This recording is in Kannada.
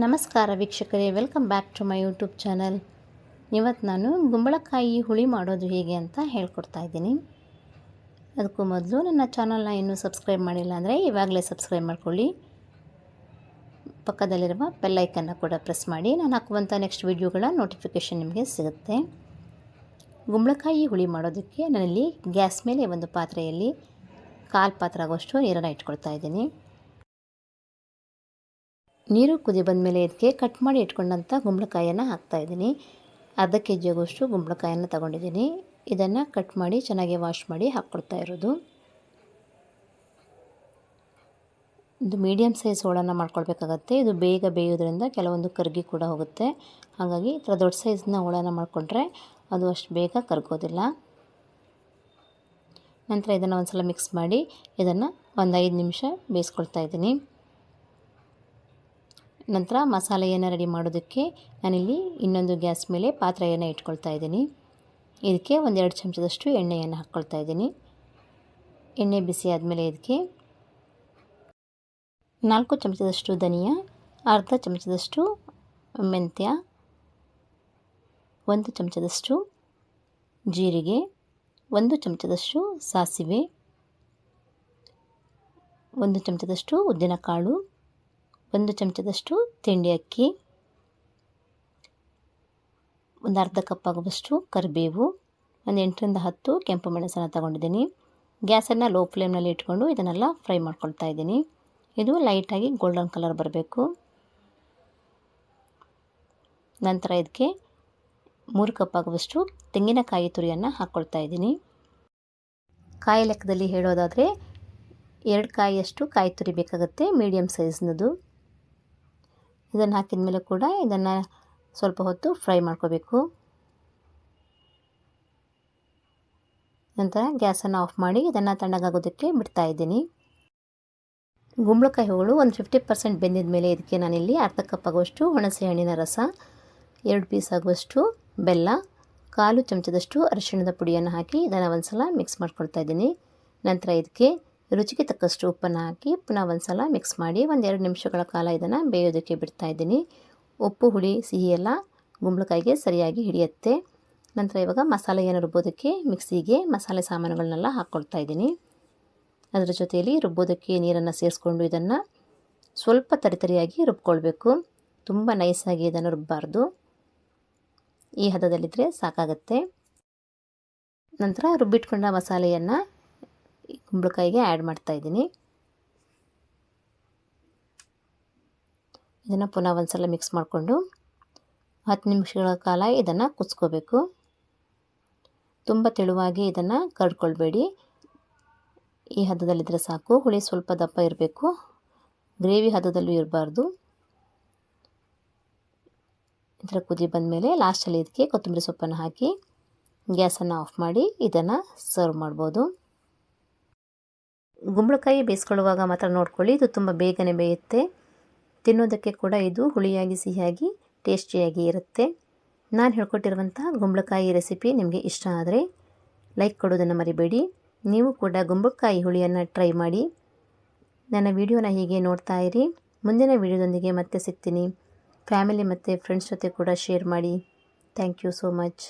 ನಮಸ್ಕಾರ ವೀಕ್ಷಕರೇ, welcome back to my YouTube channel. ಇವತ್ತು ನಾನು ಗುಂಬಳಕಾಯಿ ಹುಳಿ ಮಾಡೋದು ಹೇಗೆ ಅಂತ ಹೇಳ್ಕೊಡ್ತಾ ಇದ್ದೀನಿ. ಅದಕ್ಕೂ ಮೊದಲು ನನ್ನ ಚಾನಲ್ನ ಇನ್ನೂ ಸಬ್ಸ್ಕ್ರೈಬ್ ಮಾಡಿಲ್ಲ ಅಂದರೆ ಇವಾಗಲೇ ಸಬ್ಸ್ಕ್ರೈಬ್ ಮಾಡ್ಕೊಳ್ಳಿ. ಪಕ್ಕದಲ್ಲಿರುವ ಬೆಲ್ ಐಕನ್ನ ಕೂಡ ಪ್ರೆಸ್ ಮಾಡಿ. ನಾನು ಹಾಕುವಂಥ ನೆಕ್ಸ್ಟ್ ವಿಡಿಯೋಗಳ ನೋಟಿಫಿಕೇಷನ್ ನಿಮಗೆ ಸಿಗುತ್ತೆ. ಗುಂಬಳಕಾಯಿ ಹುಳಿ ಮಾಡೋದಕ್ಕೆ ನಾನಿಲ್ಲಿ ಗ್ಯಾಸ್ ಮೇಲೆ ಒಂದು ಪಾತ್ರೆಯಲ್ಲಿ 1/4 ಪಾತ್ರೆ ಆಗುವಷ್ಟು ನೀರನ್ನು ಇಟ್ಕೊಳ್ತಾ ಇದ್ದೀನಿ. ನೀರು ಕುದಿ ಬಂದಮೇಲೆ ಇದಕ್ಕೆ ಕಟ್ ಮಾಡಿ ಇಟ್ಕೊಂಡಂಥ ಗುಂಬಳಕಾಯನ್ನು ಹಾಕ್ತಾಯಿದ್ದೀನಿ. ಅರ್ಧ kg ಆಗುವಷ್ಟು ಗುಂಬಳಕಾಯನ್ನು ತಗೊಂಡಿದ್ದೀನಿ. ಇದನ್ನು ಕಟ್ ಮಾಡಿ ಚೆನ್ನಾಗಿ ವಾಶ್ ಮಾಡಿ ಹಾಕ್ಕೊಳ್ತಾ ಇರೋದು. ಇದು ಮೀಡಿಯಮ್ ಸೈಜ್ ಹೋಳನ್ನು ಮಾಡ್ಕೊಳ್ಬೇಕಾಗತ್ತೆ. ಇದು ಬೇಗ ಬೇಯೋದ್ರಿಂದ ಕೆಲವೊಂದು ಕರಗಿ ಕೂಡ ಹೋಗುತ್ತೆ. ಹಾಗಾಗಿ ಈ ಥರ ದೊಡ್ಡ ಸೈಜ್ನ ಹೋಳನ್ನು ಮಾಡಿಕೊಂಡ್ರೆ ಅದು ಅಷ್ಟು ಬೇಗ ಕರಗೋದಿಲ್ಲ. ನಂತರ ಇದನ್ನು ಒಂದು ಸಲ ಮಿಕ್ಸ್ ಮಾಡಿ ಇದನ್ನು ಒಂದು 5 ನಿಮಿಷ ಬೇಯಿಸ್ಕೊಳ್ತಾ ಇದ್ದೀನಿ. ನಂತರ ಮಸಾಲೆಯನ್ನು ರೆಡಿ ಮಾಡೋದಕ್ಕೆ ನಾನಿಲ್ಲಿ ಇನ್ನೊಂದು ಗ್ಯಾಸ್ ಮೇಲೆ ಪಾತ್ರೆಯನ್ನು ಇಟ್ಕೊಳ್ತಾ ಇದ್ದೀನಿ. ಇದಕ್ಕೆ 1-2 ಚಮಚದಷ್ಟು ಎಣ್ಣೆಯನ್ನು ಹಾಕ್ಕೊಳ್ತಾ ಇದ್ದೀನಿ. ಎಣ್ಣೆ ಬಿಸಿ ಆದಮೇಲೆ ಇದಕ್ಕೆ 4 ಚಮಚದಷ್ಟು ಧನಿಯಾ, ಅರ್ಧ ಚಮಚದಷ್ಟು ಮೆಂತ್ಯ, 1 ಚಮಚದಷ್ಟು ಜೀರಿಗೆ, 1 ಚಮಚದಷ್ಟು ಸಾಸಿವೆ, 1 ಚಮಚದಷ್ಟು ಉದ್ದಿನಕಾಳು, 1 ಚಮಚದಷ್ಟು ತಿಂಡಿ ಅಕ್ಕಿ, ಒಂದು ಅರ್ಧ ಕಪ್ ಆಗುವಷ್ಟು ಕರಿಬೇವು, ಒಂದು 8ರಿಂದ 10 ಕೆಂಪು ಮೆಣಸನ್ನು ತಗೊಂಡಿದ್ದೀನಿ. ಗ್ಯಾಸನ್ನು ಲೋ ಫ್ಲೇಮ್ನಲ್ಲಿ ಇಟ್ಕೊಂಡು ಇದನ್ನೆಲ್ಲ ಫ್ರೈ ಮಾಡ್ಕೊಳ್ತಾ ಇದ್ದೀನಿ. ಇದು ಲೈಟಾಗಿ ಗೋಲ್ಡನ್ ಕಲರ್ ಬರಬೇಕು. ನಂತರ ಇದಕ್ಕೆ 3 ಕಪ್ ಆಗುವಷ್ಟು ತೆಂಗಿನಕಾಯಿ ತುರಿಯನ್ನು ಹಾಕ್ಕೊಳ್ತಾ ಇದ್ದೀನಿ. ಕಾಯಿ ಲೆಕ್ಕದಲ್ಲಿ ಹೇಳೋದಾದರೆ 2 ಕಾಯಿಯಷ್ಟು ಕಾಯಿ ತುರಿ ಬೇಕಾಗುತ್ತೆ, ಮೀಡಿಯಮ್ ಸೈಜ್ನದು. ಇದನ್ನು ಹಾಕಿದ ಮೇಲೆ ಕೂಡ ಇದನ್ನು ಸ್ವಲ್ಪ ಹೊತ್ತು ಫ್ರೈ ಮಾಡ್ಕೋಬೇಕು. ನಂತರ ಗ್ಯಾಸನ್ನು ಆಫ್ ಮಾಡಿ ಇದನ್ನು ತಣ್ಣಗಾಗೋದಕ್ಕೆ ಬಿಡ್ತಾ ಇದ್ದೀನಿ. ಗುಂಬಳಕಾಯಿ ಹೂಗಳು ಒಂದು 50% ಬೆಂದಿದ ಮೇಲೆ ಇದಕ್ಕೆ ನಾನಿಲ್ಲಿ ಅರ್ಧ ಕಪ್ ಆಗುವಷ್ಟು ಹುಣಸೆ ಹಣ್ಣಿನ ರಸ, 2 ಪೀಸ್ ಆಗುವಷ್ಟು ಬೆಲ್ಲ, 1/4 ಚಮಚದಷ್ಟು ಅರಿಶಿಣದ ಪುಡಿಯನ್ನು ಹಾಕಿ ಇದನ್ನು ಒಂದು ಸಲ ಮಿಕ್ಸ್ ಮಾಡ್ಕೊಳ್ತಾ ಇದ್ದೀನಿ. ನಂತರ ಇದಕ್ಕೆ ರುಚಿಗೆ ತಕ್ಕಷ್ಟು ಉಪ್ಪನ್ನು ಹಾಕಿ ಪುನಃ ಒಂದು ಸಲ ಮಿಕ್ಸ್ ಮಾಡಿ 1-2 ನಿಮಿಷಗಳ ಕಾಲ ಇದನ್ನು ಬೇಯೋದಕ್ಕೆ ಬಿಡ್ತಾ ಇದ್ದೀನಿ. ಉಪ್ಪು ಹುಳಿ ಸಿಹಿ ಎಲ್ಲ ಗುಂಬಳಕಾಯಿಗೆ ಸರಿಯಾಗಿ ಹಿಡಿಯುತ್ತೆ. ನಂತರ ಇವಾಗ ಮಸಾಲೆಯನ್ನು ರುಬ್ಬೋದಕ್ಕೆ ಮಿಕ್ಸಿಗೆ ಮಸಾಲೆ ಸಾಮಾನುಗಳನ್ನೆಲ್ಲ ಹಾಕ್ಕೊಳ್ತಾ ಇದ್ದೀನಿ. ಅದರ ಜೊತೆಯಲ್ಲಿ ರುಬ್ಬೋದಕ್ಕೆ ನೀರನ್ನು ಸೇರಿಸ್ಕೊಂಡು ಇದನ್ನು ಸ್ವಲ್ಪ ತರಿತರಿಯಾಗಿ ರುಬ್ಕೊಳ್ಬೇಕು. ತುಂಬ ನೈಸಾಗಿ ಇದನ್ನು ರುಬ್ಬಾರ್ದು. ಈ ಹದದಲ್ಲಿದ್ದರೆ ಸಾಕಾಗತ್ತೆ. ನಂತರ ರುಬ್ಬಿಟ್ಕೊಂಡ ಮಸಾಲೆಯನ್ನು ಗುಂಬಳಕಾಯಿಗೆ ಆ್ಯಡ್ ಮಾಡ್ತಾ ಇದ್ದೀನಿ. ಇದನ್ನು ಪುನಃ ಒಂದು ಸಲ ಮಿಕ್ಸ್ ಮಾಡಿಕೊಂಡು 10 ನಿಮಿಷಗಳ ಕಾಲ ಇದನ್ನು ಕುದಿಸ್ಕೋಬೇಕು. ತುಂಬ ತೆಳುವಾಗಿ ಇದನ್ನು ಕರ್ಡ್ಕೊಳ್ಬೇಡಿ. ಈ ಹದದಲ್ಲಿದ್ದರೆ ಸಾಕು. ಹುಳಿ ಸ್ವಲ್ಪ ದಪ್ಪ ಇರಬೇಕು, ಗ್ರೇವಿ ಹದದಲ್ಲೂ ಇರಬಾರ್ದು. ಈ ಥರ ಕುದಿ ಬಂದಮೇಲೆ ಲಾಸ್ಟಲ್ಲಿ ಇದಕ್ಕೆ ಕೊತ್ತಂಬರಿ ಸೊಪ್ಪನ್ನು ಹಾಕಿ ಗ್ಯಾಸನ್ನು ಆಫ್ ಮಾಡಿ ಇದನ್ನು ಸರ್ವ್ ಮಾಡ್ಬೋದು. ಗುಂಬಳಕಾಯಿ ಬೇಯಿಸ್ಕೊಳ್ಳುವಾಗ ಮಾತ್ರ ನೋಡ್ಕೊಳ್ಳಿ, ಇದು ತುಂಬ ಬೇಗನೆ ಬೇಯುತ್ತೆ. ತಿನ್ನೋದಕ್ಕೆ ಕೂಡ ಇದು ಹುಳಿಯಾಗಿ ಸಿಹಿಯಾಗಿ ಟೇಸ್ಟಿಯಾಗಿ ಇರುತ್ತೆ. ನಾನು ಹೇಳ್ಕೊಟ್ಟಿರುವಂಥ ಗುಂಬಳಕಾಯಿ ರೆಸಿಪಿ ನಿಮಗೆ ಇಷ್ಟ ಆದರೆ ಲೈಕ್ ಕೊಡೋದನ್ನು ಮರಿಬೇಡಿ. ನೀವು ಕೂಡ ಗುಂಬಳಕಾಯಿ ಹುಳಿಯನ್ನು ಟ್ರೈ ಮಾಡಿ. ನನ್ನ ವಿಡಿಯೋನ ಹೀಗೆ ನೋಡ್ತಾ ಇರಿ. ಮುಂದಿನ ವಿಡಿಯೋದೊಂದಿಗೆ ಮತ್ತೆ ಸಿಗ್ತೀನಿ. ಫ್ಯಾಮಿಲಿ ಮತ್ತು ಫ್ರೆಂಡ್ಸ್ ಜೊತೆ ಕೂಡ ಶೇರ್ ಮಾಡಿ. Thank you so much.